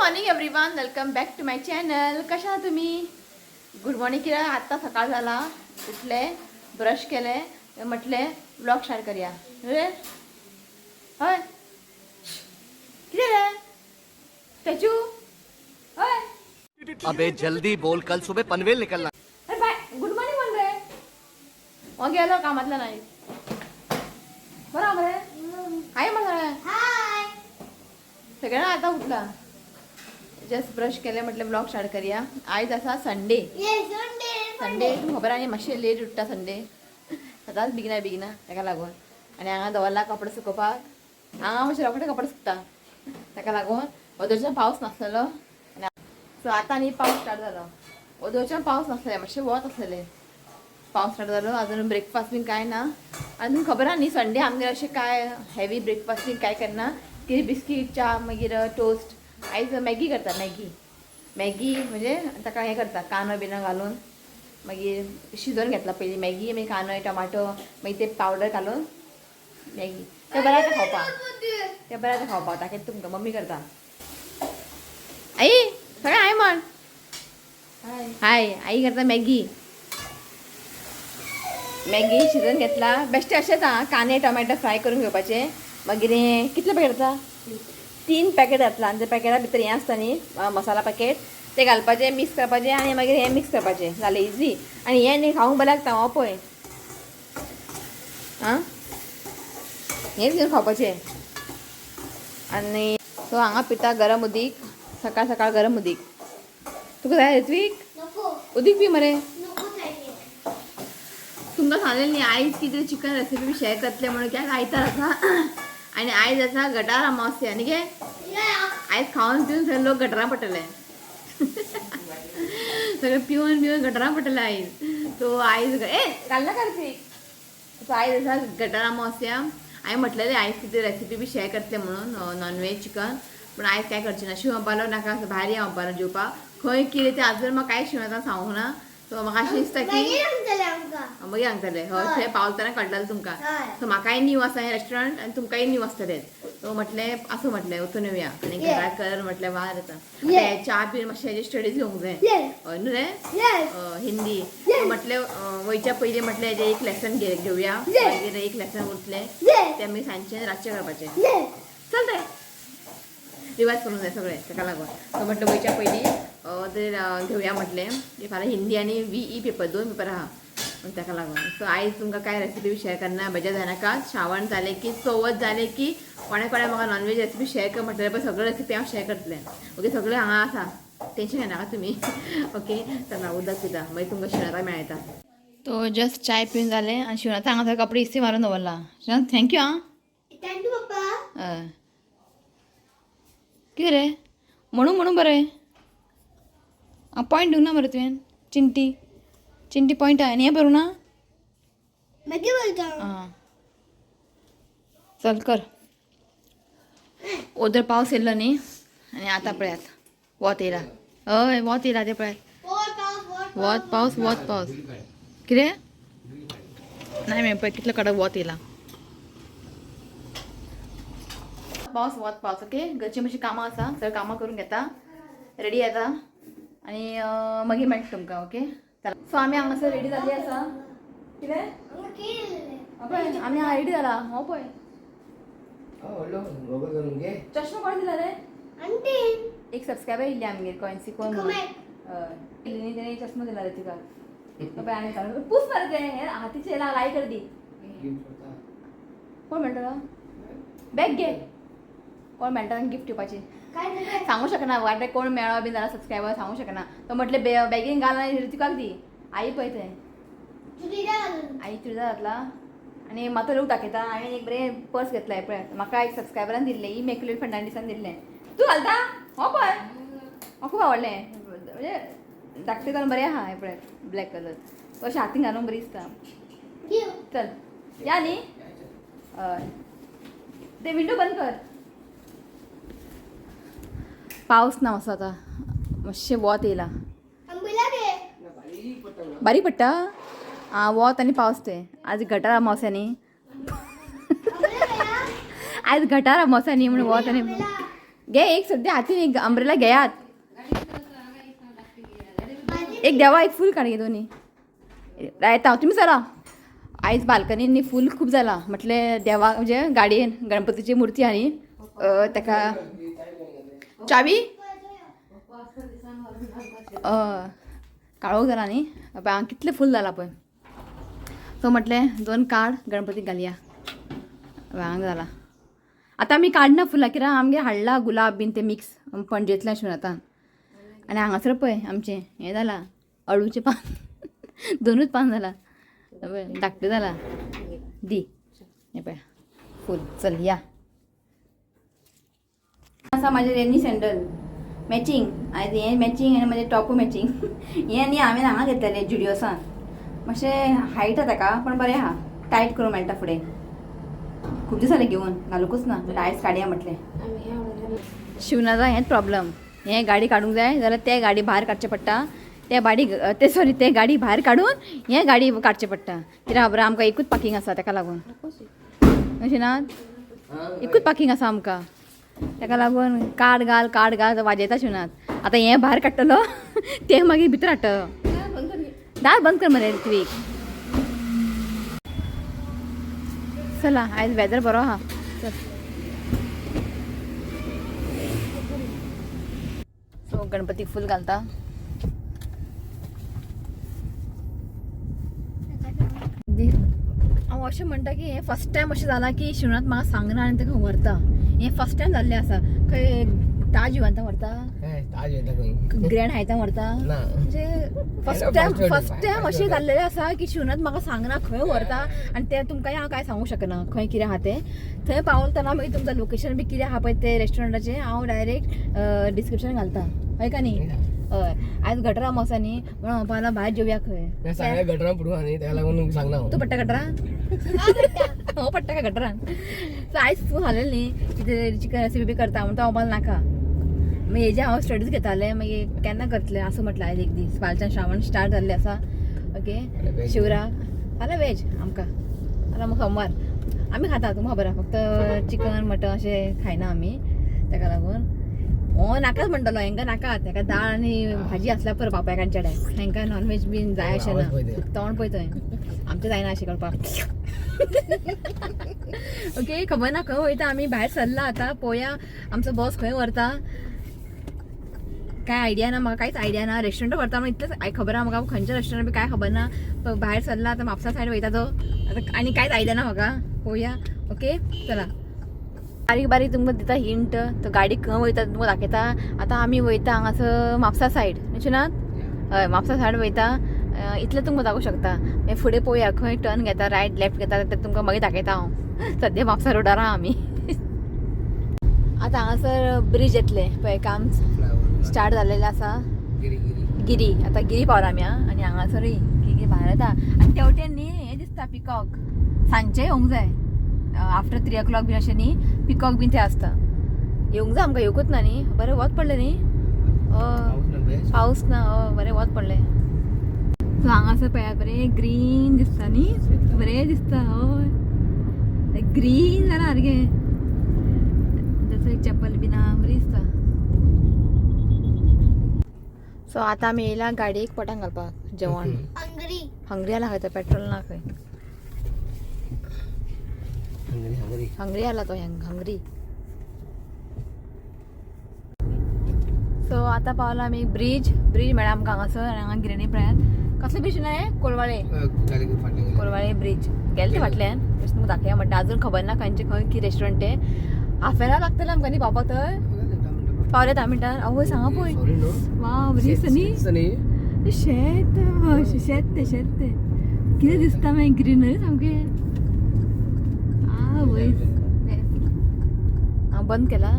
Morning everyone, welcome back to my channel. कशा आहात तुम्ही? Good morning. किरा आत्ता सकाळ झाला, उठले, ब्रश केले, म्हटले ब्लॉग स्टार्ट करूया. रे होय किती रे स्टॅच्यू होय. अबे जल्दी बोल, कल सुबह पनवेल निकलना. अरे बाय, गुड मॉर्निंग म्हण रे. मग गेलो कामातला नाही बरोबर आहे. हाय म्हणा सगळ्यांना आता उठला, जस्ट ब्रश केले, म्हटलं ब्लॉग स्टार्ट करूया. आज असा संडे. संडे तू खबर आहे मातशें लेट उठता संडे, सदांच बेगिना ताका लागून. आनी हांगा दवरला कपडे सुकोवपाक. हांगा मातशें रोखडे कपडे सुकता, ताका लागून. ओदोरच्यान पावस नासलेलो, सो आतां न्ही पावस स्टार्ट जालो. ओदोरच्यान पावस नासलेले, मातशें वत आसलेलें. पावस स्टार्ट जालो. अजून ब्रेकफास्ट बीन कांय ना. आनी तुमकां खबर आहा न्ही संडे आमगेर अशें काय हेवी ब्रेकफास्ट बीन कांय करना. कितें बिस्कीट, च्या, मागीर टोस्ट. आयज मॅगी करता. मॅगी म्हणजे ताका हें करता, कांदो बिनो घालून मागीर शिजोवन घेतला पयलीं मॅगी, मागीर कांदो टमाटो, मागीर ते पावडर घालून मॅगी. तें बरें आसा खावपाक, तें बरें आसा खावपाक. ताका तुमकां मम्मी करता. आई सगळें हाय म्हण. हाय, आई करता मॅगी. मॅगी शिजोवन घेतला. बेश्टे अशेंच आहा, कांदे टोमॅटो फ्राय करून घेवपाचे. मागीर हें कितले पॅकेट आसा? 3 पॅकेट घातला. आनी त्या पॅकेटा भितर हें आसता न्ही मसाला पॅकेट, ते घालपाचें, मिक्स करपाचें आनी मागीर हें मिक्स करपाचें. जालें, इजी. आनी हें न्ही खावंक बरें लागता. हो पळय, आं हेंच घेवन खावपाचें. आनी सो हांगा पिता गरम उदीक, सकाळ सकाळ गरम उदीक. तुका जाय ऋत्वीक? उदीक पी मरे. तुमकां सांगलें न्ही आयज कितें चिकन रेसिपी बी शेअर करतले म्हणून, कित्याक आयतार आसा आनी आयज आसा गटार अमावस्या न्ही गे. आयज खावन पिवन सगळे लोक गटारां पडटले. सगळे पिवन गटारां पडटले आयज. सो आयज घालना का ऋत्वीक. सो आयज आसा गटार अमावस्या. हांवें म्हटलेलें आयज कितें रेसिपी बी शेअर करतले म्हणून, नॉनवेज चिकन. पूण आयज काय करचें ना. शिवपालो नाका, भायर या म्हणपालो जेवपाक. खंय कितें तें आजून म्हाका कांयच शिवता सांगूंक ना. सो म्हाका अशें दिसता की मागीर सांगतले. हय, थंय पावतना कळटलें तुमकां. सो म्हाकाय नीव आसा हें रेस्टॉरंट आनी तुमकांय नीव आसतलें. सो म्हटलें आसूं, म्हटलें वचून येवया. आनी घरा कर म्हटलें वार येता. च्या पिवन मातशें हेजी स्टडीज घेवंक जाय. हय न्हू रे, हिंदी. म्हटलें वयच्या पयलीं म्हटलें हेजें एक लेसन घेवया. मागीर एक लेसन उरतलें तें आमी सांजचें रातचें करपाचें. चलतलें, रिवायज करूंक जाय सगळें, ताका लागून. सो म्हटलें वयच्या पयलीं घेवया म्हटलें. फाल्यां हिंदी आनी VE पेपर, 2 पेपर आहा ताका लागून. सो आयज तुमकां कांय रेसिपी शेअर करना, बेजार जायनाका. श्रावण जालें की, चवथ जालें की कोणें म्हाका नॉनवेज रेसिपी शेअर कर म्हटलें पळय, सगळे रेसिपी हांव शेअर करतलें. ओके, सगळें हांगा आसा, टेन्शन घेनाका तुमी. ओके, चला उदक पिता, मागीर तुमकां शिवराक मेळटा. तो जस्ट चाय पिवन जालें आनी शिवराक हांगा कपडे इस्त्री मारून दवरला. थँक्यू. आं थँक्यू पप्पा. हय, कितें रे म्हणून बरें. पॉयंट दिवं ना मरे तुवें. चिंटी पॉयंट आनी हें बरोवं ना. मागीर बोलता. आं चल कर. ओदर पावस येयल्लो न्ही आनी आतां पळयात वत येयला. हय, वत येयला तें पळयात. वत पावस कितें नाही मेळ पळय कितलो कडक वत येयला. वत पावस. ओके, घरची मातशी कामां आसा, सगळीं कामां करून घेता, रेडी येता आनी मागीर मेळटा तुमकां. ओके, सो आमी हांगासर रेडी जाल्ली आसा. कितें पळय आमी हांगा रेडी जाला. हो पळय चश्मा कोण दिला रे? आंटी. एक सबस्क्रायबर येयल्ली आमगेर, कॉइन्सी कोण म्हणून. हय, तेणे चश्मा दिला रे तिका. पळय आनी सांग पूस मरे तें हातीचे लाई कर दी. कोण मेळटलो? बॅग घे. कोण मेळटा गिफ्ट दिवपाची सांगू शकना. वाटे कोण मेळ्ळो बी जाल्यार सबस्क्रायबर सांगू शकना. तो म्हटलें बॅगीन घाल आनी ऋतिकाक दी. आई पळय तें आई चुडीदार घातला आनी मातो लोक दाखयता. हांवें एक बरें पर्स घेतलाय पळय, म्हाका एक सबस्क्रायबरान दिल्लें, ही मेकलेट फर्नांडीसान दिल्लें. तूं घालता? हो पळय, म्हाका खूब आवडलें. म्हणजे धाकटें घालून बरें आहा. हें पळय ब्लॅक कलर, अशें हातीन घालूंक बरी दिसता. चल या न्ही. हय, ते विंडो बंद कर. पावस ना असो आतां, मातशें वत येयला. बारीक पडटा. आं, वत आनी पावस तें. आज गटार अमावस्या न्ही. आयज गटार अमावस्या न्ही म्हणून वत आनी घे एक सध्या हातीन एक अंब्रेला घेयात एक देवा एक फूल काढ दोन्ही रायता तुम्ही चला आयज बाल्कनींनी फूल खूप झाला म्हटले देवा म्हणजे गाडयेन गणपतीची मूर्ती आणि ताका चावी काळोख जाला न्ही हांगा कितले फूल जाला पळय सो म्हटले 2 काड गणपतीक घालया हांगा जाला आतां आमी काडना फुलां कित्याक आमगे हाडला गुलाब बीन ते मिक्स पणजेंतल्यान शिवरातान आनी हांगासर पळय आमचें हें जाला अळूचें पान 2च पान जाला धाकटें जाला दी हें पळय फूल चल या आसा म्हाजे रेनी सँडल मॅचींग आयज हें मॅचींग आनी म्हाजें टॉपू मॅचींग हें न्ही हांवें हांगा घेतलेलें जुडियोसान मातशें हायट आहा ताका पण बरें आहा टायट करूं मेळटा फुडें खूब दीस जाले घेवन घालूंकूच ना म्हणजे आयज काडया म्हटलें शिवनाचा हेंच प्रॉब्लम हें गाडी काडूंक जाय जाल्यार ते गाडी भायर काडचें पडटा ते गाडी भायर काडून हें गाडी काडचें पडटा कित्याक खबर आमकां एकूच पार्किंग आसा ताका लागून अशें ना एकूच पार्किंग आसा आमकां ताका लागून काड घाल वाजयता शिवनात आतां हें भायर काडटलो ते मागीर भितर हाडटलो दार बंद कर मरे ऋत्वीक चला आयज वेदर बरो आहा चल सो गणपतीक फूल घालता हांव अशें म्हणटा की हें फर्स्ट टायम अशें जाला की शिवनाथ म्हाका सांगना आनी ताका व्हरता हें फर्स्ट टायम जाल्लें आसा खंय ताज इव्हंता व्हरता ग्रँड हायता व्हरता म्हणजे फर्स्ट टायम अशें जाल्लेलें आसा की शिवनाथ म्हाका सांगना खंय व्हरता आनी तें तुमकां हांव कांय सांगूंक शकना खंय कितें आहा तें थंय पावतना मागीर तुमकां लोकेशन बी कितें आहा पळय ते रेस्टॉरंटाचें हांव डायरेक्ट डिस्क्रिप्शन घालता हय का न्ही हय आयज गटरा आसा न्ही म्हणून हांव पावला भायर जेवया खंय गटरां पडूं आनी ताका लागून सांगना तूं पडटा गटरान हो पडटा का गटरान सो आयज तूं हालें न्ही कितें चिकन रेसिपी बी करता म्हणून तो हांव नाका मागीर हेजे हांव स्टडीज घेतालें मागीर केन्ना करतलें असं म्हटलें आयज एक दीस फालच्यान श्रावण स्टार्ट जाल्लें आसा ओके शिवराक फाल्यां वेज आमकां फाल्यां सोमवार आमी खाता तुमकां खबर आहा फक्त चिकन मटन अशें खायना आमी ताका लागून हो नाकाच म्हणटलो हेंकां नाका ताका दाळ आनी भाजी आसल्यार पुरो बापायकांचे कडेन हेंकां नॉनवेज बीन जाय अशें ना तोंड पळय थंय आमचें जायना अशें करपाक ओके खबर ना खंय वयता आमी भायर सरला आतां पळोवया आमचो बॉस खंय व्हरता काय आयडिया ना म्हाका कांयच आयडिया ना रेस्टॉरंट व्हरता म्हणून इतलेंच खबर आहा म्हाका खंयच्या रेस्टॉरंट बी काय खबर ना भायर सरला आतां म्हापसा सायड वयता तो आतां आनी कांयच आयडिया ना म्हाका पळोवया ओके चला बारीक बारीक तुमकां दिता हिंट तो गाडी खंय वयता तुमकां दाखयता आतां आमी वयता हांगासर म्हापसा सायड निशनाथ हय म्हापसा सायड वयता इतलें तुमकां दाखोवंक शकता मागीर फुडें पळोवया खंय टर्न घेता रायट लेफ्ट घेता तें तुमकां मागीर दाखयता हांव सद्या म्हापसा रोडार आहा आमी आतां हांगासर ब्रिज येतले पळय काम स्टार्ट जाल्लेलें आसा गिरी आतां गिरी पावला आमी आनी हांगासर गिरी भायर येता आनी तेवटेन न्ही हें दिसता पिकॉक सांजचें येवंक जाय आफ्टर 3 o'clock बीन अशें न्ही पिकॉक बीन थंय आसता येवंक जाय आमकां येवकूच ना न्ही बरें वत पडलें न्ही पावस ना बरें वत पडलें सो हांगासर पळयात बरें ग्रीन दिसता न्ही बरें दिसता हय ग्रीन जाला सारकें एक चप्पल बीन आहा बरी दिसता सो आतां आमी येयला गाडयेक पोटांत घालपाक जेवण हंगरी आला खंय तो पेट्रोल ना खंय हंगरी आला तो हंगरी सो आतां पावला आमी ब्रिज मेळ्ळा आमकां हांगासर आनी हांगा गिरणी पळयात कसलो ब्रिज ना हे कोलवाळे ब्रिज गेले ते फाटल्यान तशें तुमकां दाखया म्हणटा अजून खबर ना खंयचे खंय की रेस्टॉरंट ते हाफ एन आवर लागतलें आमकां न्ही पावपाक थंय पावले 10 मिनटां आवय सांगा पळय वा बरी दिसता न्ही शेत ते कितें दिसता मागीर ग्रीनरी सामकें आवय हांव बंद केला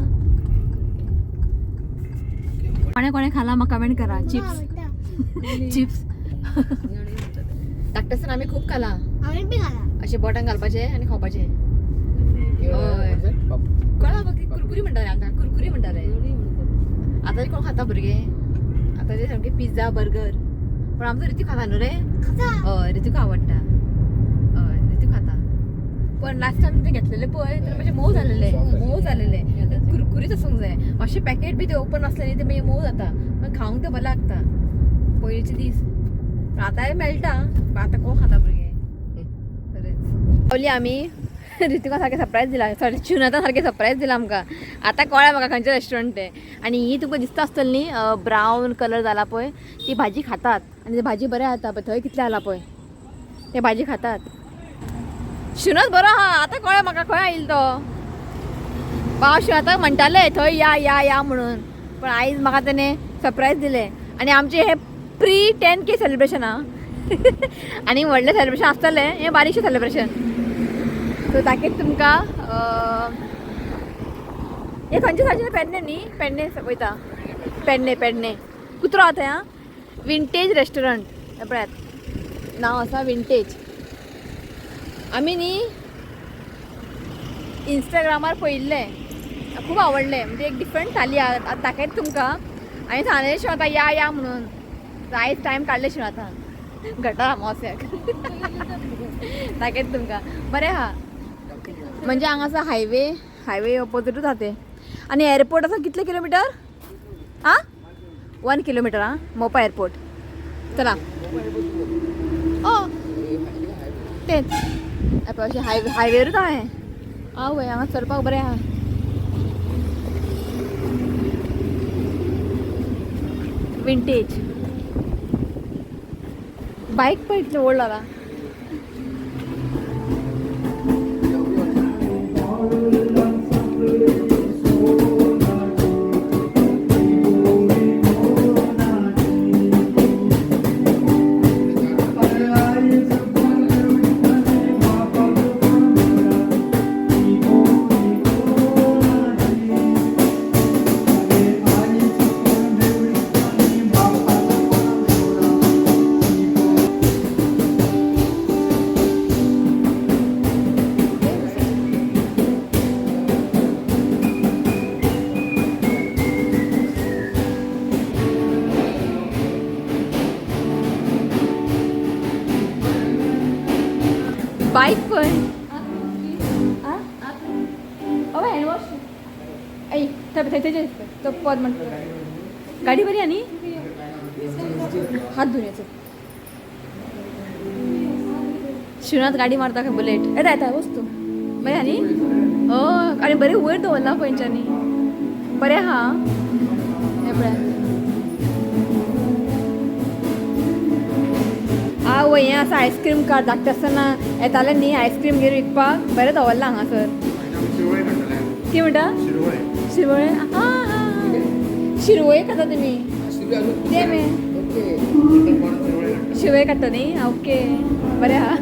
कोणे खाला म्हाका कमेंट करा चिप्स धाकटेसान आमी खूब खाला अशे बोटांक घालपाचे आनी खावपाचे हय कळ्ळा म्हाका कुरकुरी म्हणटाले आमकां कुरकुरी म्हणटाले आतां कोण खाता भुरगे आतां ते सामके पिझ्झा बर्गर पण आमचो रितू खाता न्हू रे हय रितूक आवडटा हय रितू खाता पण लास्ट टाइम ते घेतलेले पळय तर म्हणजे मोव झालेले कुरकुरीत आसूंक जाय मातशें पॅकेट बी ते ओपन आसलेली ते मागीर मोव जाता पण खावंक ते बरें लागता पयलींचे दीस पण आतांय मेळटा पण आतां कोण खाता भुरगे खरेंच पावली आमी रितिका सारकें सरप्रायज दिला सॉरी शुनाता सारकें सरप्रायज दिला आमकां आतां कळ्ळें म्हाका खंयचें रेस्टॉरंट तें आनी ही तुका दिसता आसतली न्ही ब्रावन कलर जाला पळय ती भाजी खातात आनी ती भाजी बरें जाता पळय थंय कितलें जाला पळय ते भाजी खातात शुनत बरो आहा आतां कळ्ळें म्हाका खंय आयिल्लो तो हांव शुनाताक म्हणटालें थंय या म्हणून पण आयज म्हाका तेणें सरप्रायज दिलें आनी आमचें हें प्री 10K सेलिब्रेशन आहा आनी व्हडलें सेलिब्रेशन आसतलें हें बारीकशें सेलिब्रेशन सो ताकेच तुमकां हे खंयचे सायजीन पेडणे न्ही पेडणे वयता पेडणे कुत्रो आहा थंय आं विंटेज रेस्टॉरंट पळयात नांव आसा विंटेज आमी न्ही इंस्टाग्रामार पळयल्लें खूब आवडलें म्हणजे एक डिफरंट थाली आहा दाखयता तुमकां हांवें सांगलेलें शिव आतां या म्हणून आयज टायम काडले शिव आतां गटार अमावस्याक दाखयता तुमकां बरें आहा म्हणजे हांगासा हायवे ऑपोजिटूच आहा ते आनी एअरपोर्ट आसा कितले किलोमिटर आं 1 किलोमिटर आं मोपा एअरपोर्ट चला तेच अशें हायवेरूच आहा हें आवय हांगा चलपाक बरें आहा विंटेज बायक पळय इतलें व्हड जाला बाईक पण अवे हँडवॉश ऐ थंय तो पद म्हणतो गाडी बरी आणि हात धुण्याचं शिवनाथ गाडी मारता काय बुलेट येता येता वस्तू बरें आनी आनी बरें वयर दवरला पयंच्यांनी बरें आहा हे पळय आवय हें आसा आयस्क्रीम कार्ड धाकटें आसतना येतालें न्ही आयस्क्रीम घेवन विकपाक बरें दवरलां हांगासर कितें म्हणटा शिरवळे शिरवळे खाता तुमी ते मे शिरवळे काडटा न्ही ओके बरें आहा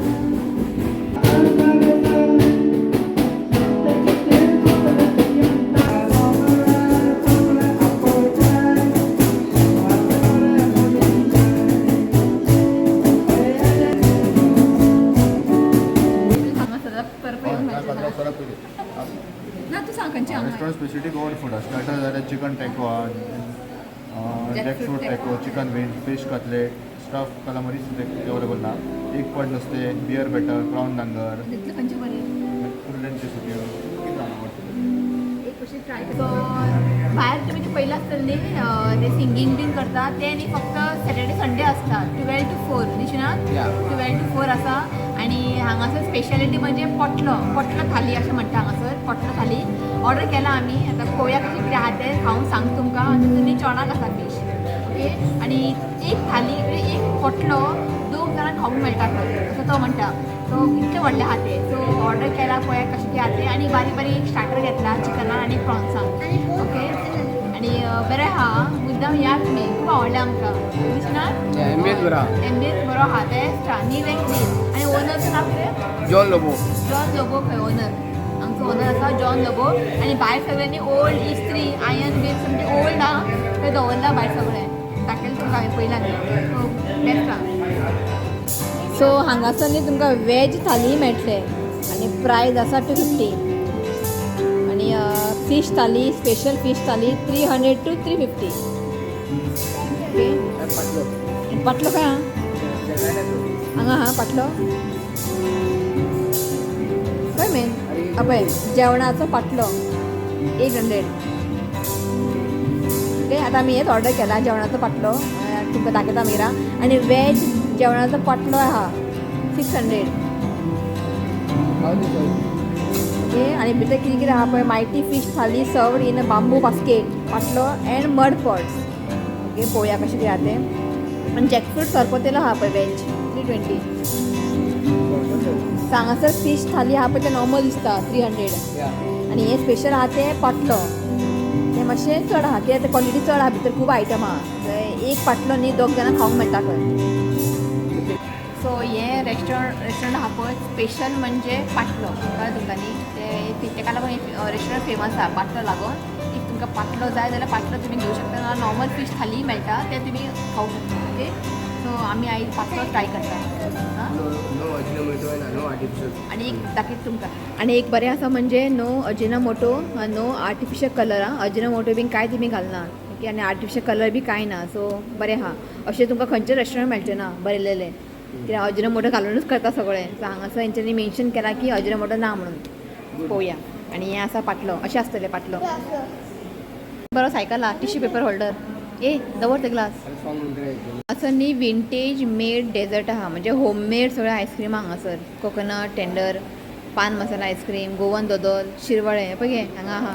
ना तू सांग खंयची हांगा restaurant speciality Goan food starter जाल्यार chicken taco jackfruit taco chicken wing fish cutlet stuff calamari available ना एक पड नुस्तें बियर बॅटर प्रावन डांगर तितलें खंयची बरी कुर्ल्यांची सुकी एक कशी ट्राय भायर तुमी ते पयलें आसतलें न्ही ते सिंगींग बीन करता ते न्ही फक्त सॅटर्डे संडे आसता 12 to 4 दिशनात 12 to 4 आसा आनी हांगासर स्पेशालिटी म्हणजे पोटलो थाली अशें म्हणटा हांगासर पोटलो थाली ऑर्डर केला आमी आतां पळोवया कशें कितें आहा तें खावून सांगता तुमकां तुमी चोणाक आसा फीश ओके आनी एक थाली एक पोटलो 2 जाणांक खावूंक मेळटा असो तो म्हणटा सो इतले व्हडले आहा ते सो ऑर्डर केला पळोवया कशें कितें आहा तें आनी बारीक बारीक स्टार्टर घेतला चिकनान आनी प्रॉन्सांक ओके आनी बरें आहा मुद्दाम या तुमी खूब आवडलें आमकां दिसना एम्बियन्स बरो एम्बियन्स बरो आहा बेस्ट आहा नीट एंड क्लीन आनी ओनरचं नाव कितें जॉन लोबो खंय ओनर आमचो ओनर आसा जॉन लोबो आनी भायर सगळ्यांनी ओल्ड इस्त्री आयर्न बीन म्हणजे ओल्ड आहा थंय दवरला भायर सगळें दाखयलें तुमकां हांवें पयलां न्ही सो बेस्ट आहा सो हांगासर न्ही तुमकां वॅज थाली मेळटले आनी प्रायस आसा 250 आनी fish thali special fish thali 300 to 350 okay पाटलो काय हांगा हा पाटलो खंय पळय जेवणाचो पाटलो 800. ओके आता आमी हेच ऑर्डर केला जेवणाचो पाटलो तुमकां दाखयता मेरा आनी वेज जेवणाचो पाटलो आहा 600. ओके आनी भितर कितें कितें आहा पळय mighty fish thali served in a bamboo basket पाटलो एंड मड पॉट्स. ओके पळोवया कशें कितें आहा तें. आनी जॅकफ्रूट सरपोतेलो आहा पळय वेज 320. हांगासर फीश थाली आहा पळय तें नॉर्मल दिसता 300. आनी हे स्पेशल आहा तें पाटलो तें मातशें चड आहा तें क्वॉन्टिटी चड आहा भितर खूब आयटम आहा. एक पाटलो न्ही 2 जाणां खावंक मेळटा खंय. सो हे रेस्टॉरंट आहा पळय स्पेशल म्हणजे पाटलो कळ्ळें तुमकां न्ही तेका लागून रेस्टॉरंट फेमस आहा पाटलो लागून. इफ तुमकां पाटलो जाय जाल्यार पाटलो तुमी घेवं शकता ना नॉर्मल फीश थाली मेळटा तें तुमी खावंक शकता. ओके सो आमी आयज पाटलो ट्राय करता. आणि एक दाखयत तुमकां आनी एक बरें आसा म्हणजे no Ajinomoto no artificial colour आहा. अजिनोमोटो बीन कांय तुमी घालना. ओके आनी आर्टिफिशियल कलर बी कांय ना. सो बरें आहा अशें तुमकां खंयचें रेस्टॉरंट मेळचें ना बरयलेलें कित्याक अजिनोमोटो घालूनच करता सगळें. सो हांगासर हेंच्यांनी मेन्शन केला की अजिनोमोटो ना म्हणून. पळोवया आनी हें आसा पाटलो अशें आसतलें पाटलो. बरो सायकल आहा टिश्यू पेपर होल्डर दवर ते ग्लास. हांगासर न्ही विंटेज मेड डेजर्ट आहा म्हणजे होममेड सगळें आयस्क्रीम हांगासर कोकोनट टेंडर पान मसाला आयस्क्रीम गोवन दोदोल शिरवळे पळय गे हांगा आहा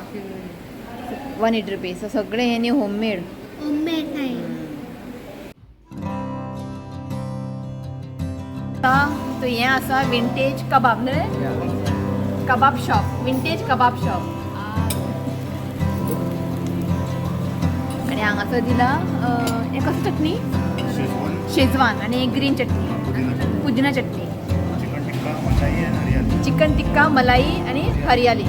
180 रुपीज. सो सगळें हें न्ही होममेड. नाही तो हें आसा विंटेज कबाब न्हय कबाब शॉप विंटेज कबाब शॉप. आणि हांगासर दिला हें कसली चटणी शेजवान आणि ग्रीन चटणी पुदिना चटणी चिकन टिक्का मलाई आणि हरियाली.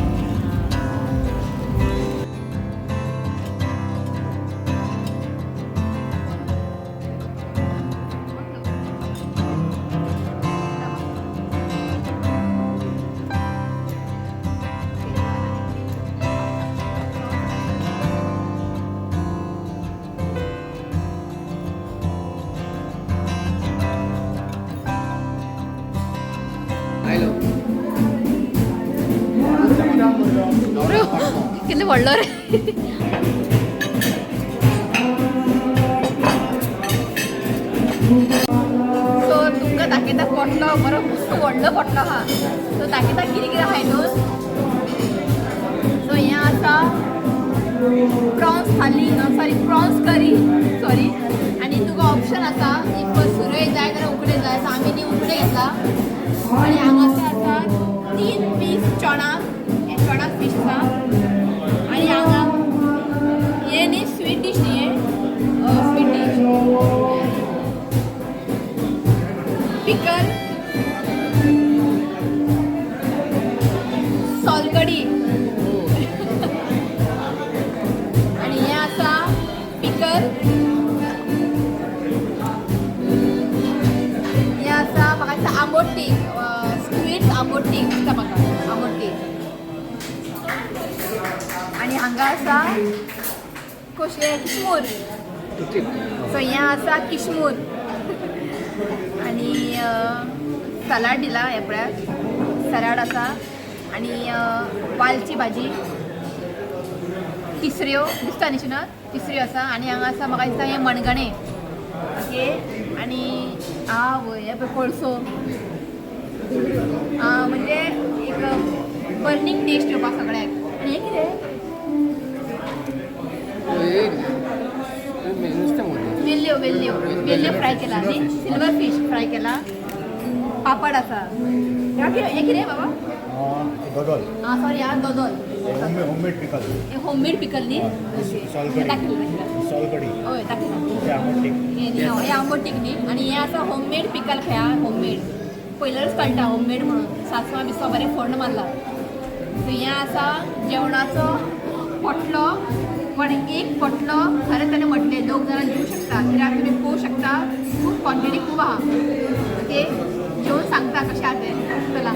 कितले व्हडलो रे. सो तुमकां दाखयता पोटलो बरो मस्त व्हडलो पोटलो आहा. सो दाखयता कितें कितें आहाय न्हू. सो हें आसा प्रॉन्स थाली सॉरी प्रॉन्स करी सॉरी आनी तुका ऑप्शन आसा इफ सुरय जाय जाल्यार उकडे जाय सो आमी न्ही उकडे घेतला. आनी हांगासर आसा 3 पीस चणाक चणाक फीश आसा. आणि हांगा हे न्ही स्वीट डीश न्ही हे स्वीट डीश पिकल सोलकडी आणि हे आसा पिकल हे आसा म्हाका दिसता आंबट तीख स्वीट आंबट तीख दिसता म्हाका आंबट तीख. आणि हांगा आसा कसले किशमूर. सो हें आसा किशमूर आनी सलाड दिला हे पळयात सलाड आसा आनी वालची भाजी तिसऱ्यो दिसता न्ही ना तिसऱ्यो आसा. आनी हांगा आसा म्हाका दिसता हें मणगणें ओके आनी आवय हे पळय कोळसो म्हणजे एक बर्नींग टेस्ट येवपाक सगळ्याक. आनी हें कितें वेल्ल्यो वेल्ल्यो वेल्ल्यो फ्राय केला न्ही सिल्वर फीश फ्राय केला. पापड आसा हे कितें बाबा दोदोल सॉरी हा दोदोल होममेड पिकल होममेड पिकल न्ही सोलकडी हय दाखयला हे आंबट तीख न्ही. आनी हें आसा होममेड पिकल खेळा होममेड पयलेच कळटा होममेड म्हणून सासवा बिसवा बरें फोण्ण मारला. सो हें आसा जेवणाचो पोटलो पण एक पोटलो खरें ताणें म्हटलें 2 जाणां जेवू शकता कित्याक तुमी पळोवंक शकता खूब क्वॉन्टिटी खूब आहा. ओके जेवन सांगता कशें आहा तें चला.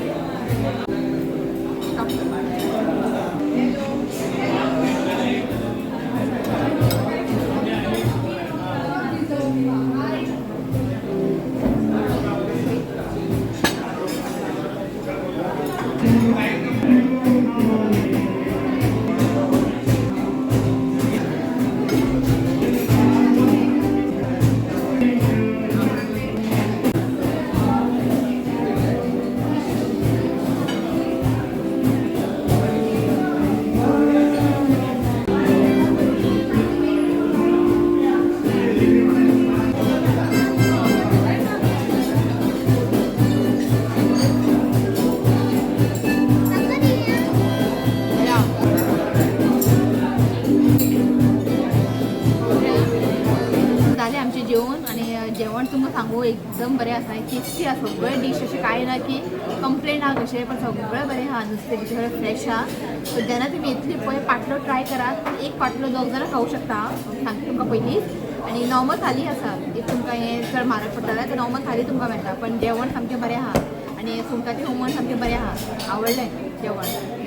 एकदम बरें आसा टेस्टी आसा सगळे डीश अशें कांय ना की कंप्लेंट आहा कशें पण सगळें बरें आहा नुस्तें भितर फ्रेश आहा सो जेन्ना तुमी येतली पळय पाटलो ट्राय करात एक पाटलो 2 जाणां खावं शकता सांगता तुमकां पयलींच आनी नॉर्मल थाली आसा इफ तुमकां हें चड म्हारग पडटा जाल्यार नॉर्मल थाली तुमकां मेळटा पण जेवण सामकें बरें आहा आनी सुंगटाचें हुमण सामकें बरें आहा आवडलें जेवण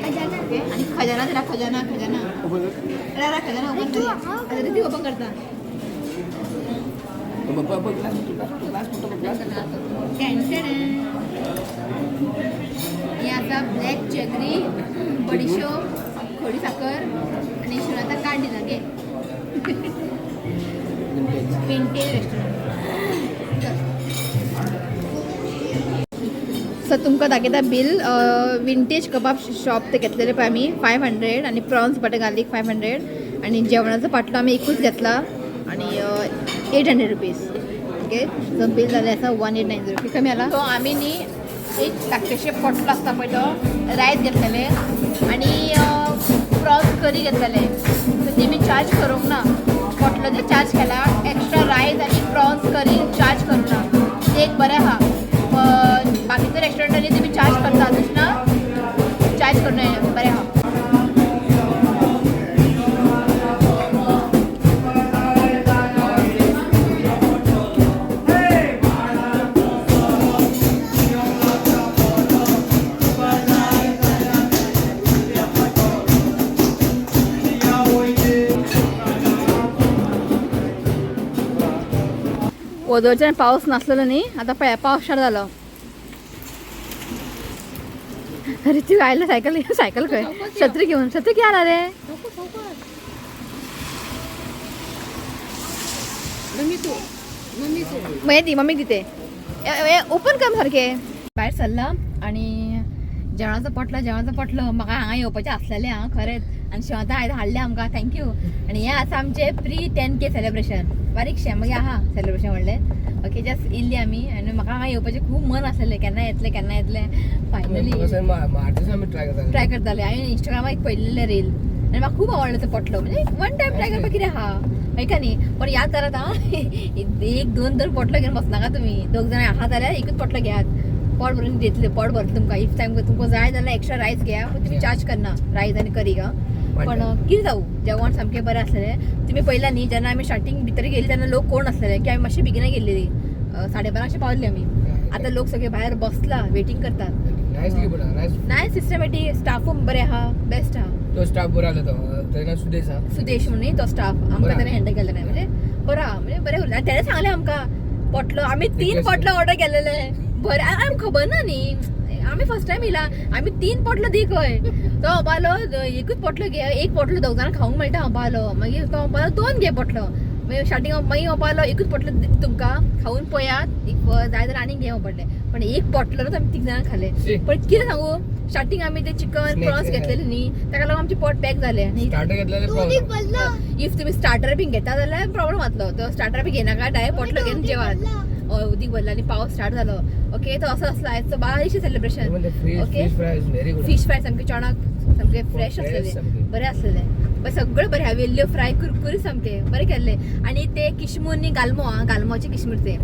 ओके आनी खजाना दिला खजाना खजाना ओपन करूया ती ओपन करता हे आता ब्लॅक चकरी बडीशोप खडी साखर आणि शिवराचा कार्ड दिला गे विंटेज रेस्टॉरंट सो तुमकां दाखयता बिल विंटेज कबाब शॉप ते घेतलेले पळय आमी 500 आणि प्रॉन्स बटर गार्लिक 500 आणि जेवणाचो पाटलो आमी एकूच घेतला आणि 800 रुपीज ओके सो बिल जालें आसा 1890 रुपीज कमी आला सो आमी न्ही एक धाकटेशे पोटलो आसता पळय तो रायस घेतलेले आणि प्रॉन्स करी घेतलेले सो तेमी चार्ज करूंक ना पोटलो जे चार्ज केला एक्स्ट्रा रायस आणि प्रॉन्स करी चार्ज करूंक ना ते एक बरें आहा पण बाकीच्या रेस्टॉरंटांनी तुम्ही चार्ज करता तशें ना चार्ज करून बरें आहा वदोळच्यान पावस नासलेलो न्ही आता पळय पावस स्टार्ट जालो ऋतू आयलो सायकल खंय छत्री घेऊन छत्री किती आला रे मम्मी दिते ओपन कर सारखे भायर सरला आणि जेवणाचो पटलो म्हाका हांगा येवपाचें आसलेलें हां खरेंच आनी शेवता आयज हाडलें आमकां थँक्यू आनी हें आसा आमचें प्री 10K सेलिब्रेशन बारीकशें मागीर आहा सेलिब्रेशन व्हडलें ओके जस्ट इल्ली आमी आनी म्हाका हांगा येवपाचें खूब मन आसलेलें केन्ना येतलें फायनली ट्राय करतालें हांवें इंस्टाग्रामार एक पळयलेलें रील आनी म्हाका खूब आवडलो तो पटलो म्हणजे वन टायम ट्राय करपाक कितें आहा माहिती न्ही पण याद करात हां 1-2 तर पोटलो घेवन बसनाका तुमी 2 जाणां आहा जाल्यार एकूच पोटलो घेयात पोट भरून देतले पोट भरता तुमकां इफ टायम तुमकां जाय जाल्यार एक्स्ट्रा रायस घ्या पण तुमी चार्ज करना रायस आनी करी का पण कितें जावं जेवण सामकें बरें आसलेलें तुमी पळयलां न्ही जेन्ना आमी स्टार्टींग भितर गेली तेन्ना लोक कोण आसलेले की आमी मातशी बेगिना गेल्लेली 12:30 पावल्ली आमी आतां लोक सगळे भायर बसला वेटिंग करतात नायस सिस्टमॅटीक स्टाफूय बरें आहा बेस्ट आहा तो स्टाफ बरो आलो तो सुदेश म्हणून तो स्टाफ आमकां ताणें हँडल केल्लो नाही म्हणजे बरो आहा म्हणजे बरें उरलें ताणें सांगलें आमकां पोटलो आमी 3 पोटलो ऑर्डर केलेले बरें आमकां खबर ना न्ही आमी फर्स्ट टायम येयला आमी 3 पोटलो दी खंय तो अबालो एकूच पोटलो घे एक पोटलो 2 जाणां खावंक मेळटा अबालो मागीर तो अबालो 2 घे पोटलो मागीर स्टार्टींग मागीर अबालो एकूच पोटलो तुमकां खावून पळयात एक जाय जाल्यार आनीक घेवं पडलें पण एक पोटलोच आमी 3 जाणां खालें पण कितें सांगू स्टार्टींग आमी ते चिकन प्रॉन्स घेतलेले न्ही ताका लागून आमचे पोट पॅक जालें आनी इफ तुमी स्टार्टर बी घेता जाल्यार प्रॉब्लम जातलो तो स्टार्टर बी घेनाका डायरेक्ट पोटलो घेवन जेवात उदीक भरला आनी पावस स्टार्ट जालो ओके तो असो आसलो आयजचो बारीकशें सेलिब्रेशन ओके फीश फ्राय सामके चणाक सामके फ्रेश आसलेले बरें आसलेले सगळें बरें वेल्ल्यो फ्राय कुरकुरी सामके बरें केल्ले आनी ते किशमूर न्ही गालमोचे किशमूर ते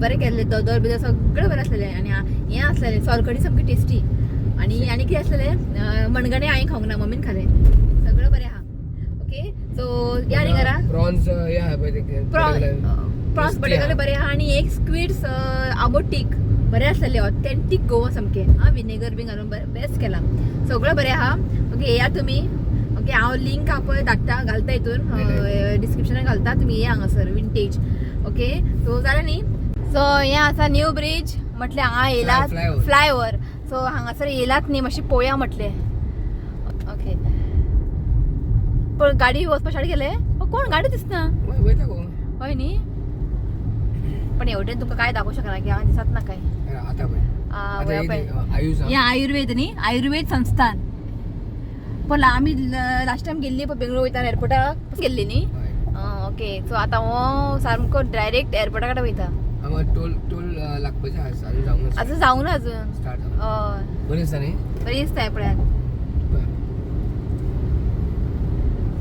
बरें केल्ले दोदोल बिदोल सगळें बरें आसलेलें आनी हें आसलेलें सोलकडी सामकी टेस्टी आनी कितें आसलेलें मणगणें हांवें खावंक ना मम्मीन खालें सगळें बरें आहा ओके सो या न्ही घरा प्रॉन्स बटाटे बरें आहा आनी एक स्क्विड्स आबोटीक बरें आसलेलें ऑथेंटीक गोवा सामकें हां विनेगर बी घालून बेस्ट केला सगळें बरें आहा ओके येया तुमी ओके हांव लिंक पळय धाडटा घालता हितून डिस्क्रिप्शनान घालता तुमी येया हांगासर विंटेज ओके सो जालें न्ही सो हें आसा न्यू ब्रिज म्हटलें हांगा येयलात फ्लायओवर सो हांगासर येयलात न्ही मातशी पळोवया म्हटलें ओके पण गाडी वचपाक स्टार्ट केले कोण गाडी दिसना हय न्ही पण एवढे तुका काय दाखवू शकना की हांगा दिसत ना काय हे आयुर्वेद न्ही आयुर्वेद संस्थान पण आमी लास्ट टायम गेल्ली बेंगळूर वयता एअरपोर्टाक गेल्ली न्ही ओके सो आतां हो सामको डायरेक्ट एअरपोर्टा कडेन वयता अजून जावं ना अजून बरी दिसता पळयात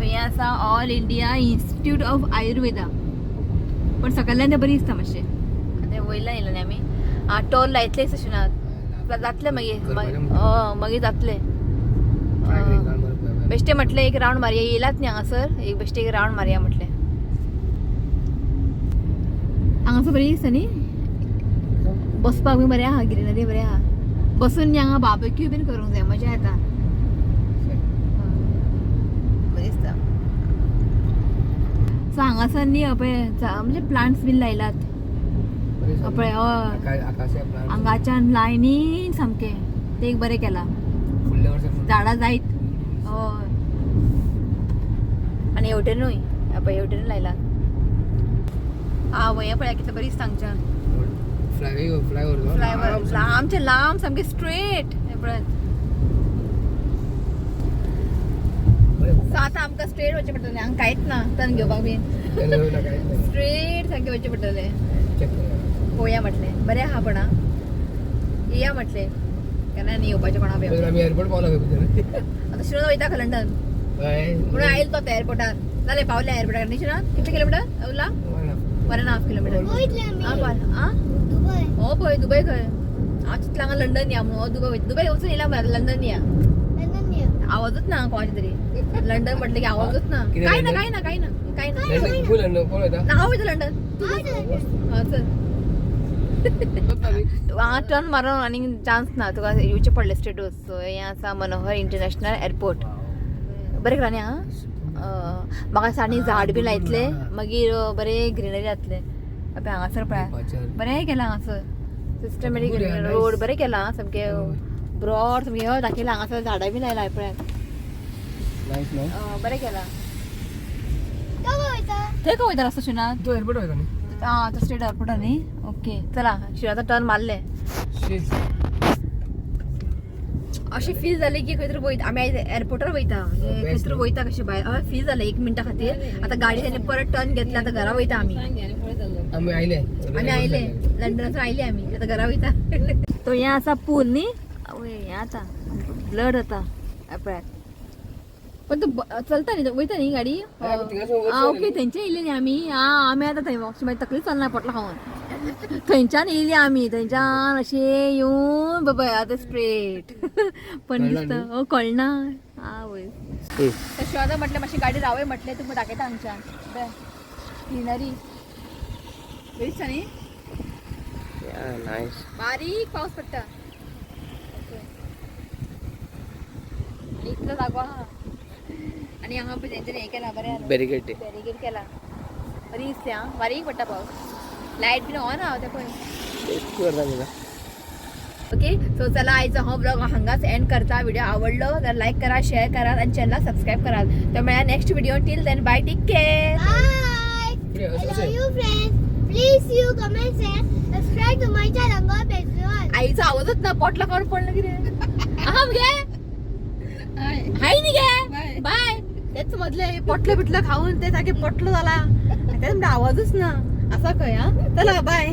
हें आसा all India institute of Ayurveda पण सकयल्यान तें बरी दिसता मातशें ते वयल्यान येयला न्ही आमी टोल लायतले स्टेशनात जातले मागीर जातले बेश्टे म्हटले एक राउंड मारया येयलात न्ही हांगासर एक बेश्टे एक राउंड मारया म्हटले हांगासर बरी दिसता न्ही बसपाक बी बरें आहा ग्रीनरी बरें आहा बसून न्ही हांगा बार्बेक्यू बीन करूंक जाय मजा येता बरें दिसता सो हांगासर न्ही पळय म्हणजे प्लांट्स बीन लायलात पळय हय हांगाच्यान लायनीन सामके ते एक बरें केला झाडां जायत हय आनी हेवटेनूय पळय हेवटेनूय लायला वया पळय कितलें बरी दिसता हांगच्यान फ्लायओव्हर लांबचे लांब सामके स्ट्रेट हे पळय सो आतां आमकां स्ट्रेट वचचें पडटलें हांगा कांयच ना टर्न घेवपाक बीन स्ट्रेट सारकें वचचें पडटलें पळोवया म्हटलें बरें आहा पण येया म्हटलें केन्ना न्ही येवपाचें कोणा एअरपोर्ट पावला आतां शिरोन वयता खंय लंडन म्हणून आयलो तो एअरपोर्टार जालें पावलें एअरपोर्टार न्ही शिरोन कितले किलोमिटर उरला 1.5 किलोमिटर दुबय हो पळय दुबय खंय हांव चिंतलां हांगा लंडन या म्हणून दुबय वचून येयला मरे लंडन या आवाजूच ना कोणाचे तरी लंडन म्हटलं की आवाजच ना काय ना हांव वयता लंडन हांगा टर्न मारून आनी चान्स ना तुका येवचें पडलें स्टेटस सो हें आसा मनोहर इंटरनॅशनल एअरपोर्ट बरें केलां न्ही म्हाका दिसता आनी झाड बी लायतले मागीर बरें ग्रीनरी जातले हांगासर पळय बरें केलां हांगासर सिस्टमॅटीक रोड बरें केलां सामकें ब्रॉड सामकें हय दाखयलां हांगासर झाडां बी लायला पळय बरें केलां थंय खंय वयता रस्तो शिनात तो एअरपोर्ट वयता न्ही तो स्टेट एअरपोर्टार न्ही ओके चला शिनाचा टर्न मारले अशें फील जालें की खंय तरी वयता आमी आयज एअरपोर्टार वयता म्हणजे खंय तरी वयता कशें भायर हय फील जालें 1 मिनटा खातीर आतां गाडी जाली परत टर्न घेतले आतां घरा वयता आमी आयले लंडनासून आयले आमी आतां घरा वयता तो हें आसा पूल न्ही हें आतां ब्लड जाता पळय पण तू चलता न्ही वयता न्ही गाडी ओके थंयच्यान येयले न्ही आमी आतां थंय मागीर तकलीच चलना पोटला खावन थंयच्यान येयली आमी थंयच्यान अशें येवन बाबा आतां स्ट्रेट पण दिसता कळना आवय शिवादा म्हटलें मातशी गाडी रावय म्हटलें तुमकां दाखयता हांगच्यान ग्रीनरी बरी दिसता न्ही बारीक पावस पडटा इतलो जागो आहा आनी हांगा पळय तेंच्यानी हें केलां बरें बॅरिकेड केला बरी दिसता बारीक पडटा पावस लायट बीन ऑन आहा तें पळय ओके सो चला आयचो हो ब्लॉग हांगाच एंड करता व्हिडिओ आवडलो तर लाईक करा शेअर करा आणि चॅनलला सबस्क्राईब करा तर मेळ्या next video till then bye take care Bye. I love you, friends. Please you comment and subscribe to my channel. God bless you all. आईचा आवाजच ना पोटला काढून पडलं की रे आम गे हाय नी गे बाय तेच मधले पोटलं बिटलं खाऊन ते सारखे पोटलं झाला त्यात आवाजच ना असा काय हा चला बाय